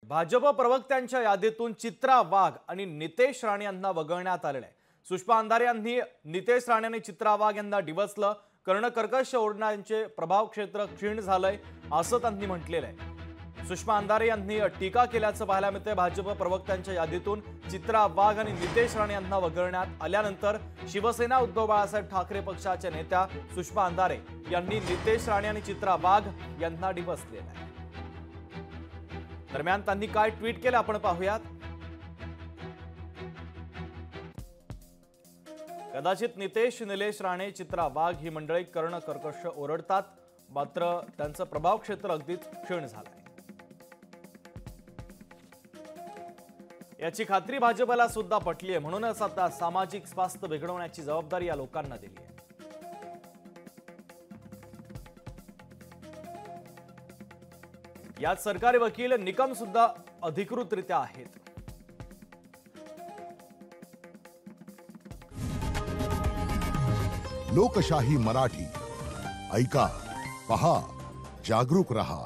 भाजप प्रवक्त्यांच्या यादीतून चित्रा वाघ आणि नितेश राणे यांना वगळण्यात आलेलं आहे। सुषमा अंधारे यांनी नितेश राणे आणि चित्रा वाघ यांना डिवचलं। कर्णकर्कश ओरडण्याचे प्रभाव क्षेत्र क्षीण झालंय असं त्यांनी म्हटलेलं आहे। सुषमा अंधारे यांनी टीका केल्याचं पाहायला मिळतंय। भाजप प्रवक्त्यांच्या यादीतून चित्रा वाघ आणि नितेश राणे यांना वगळण्यात आल्यानंतर शिवसेना उद्धव बाळासाहेब ठाकरे पक्षाच्या नेत्या सुषमा अंधारे यांनी नितेश राणे आणि चित्रा वाघ यांना डिवचलेलं आहे। दरम्यान त्यांनी काय ट्विट केलं आपण पाहूयात। कदाचित नितेश, निलेश राणे, चित्रा वाघ ही मंडळी कर्णकर्कश ओरडतात, मात्र त्यांचं प्रभाव क्षेत्र अगदीच क्षीण झालंय। याची खात्री भाजपला सुद्धा पटली आहे, म्हणूनच आता सामाजिक स्वास्थ्य बिघडवण्याची जबाबदारी या लोकांना दिली आहे। यात सरकारी वकील निकम सुद्धा अधिकृतरित्या आहेत। लोकशाही मराठी ऐका, पहा, जागरूक रहा।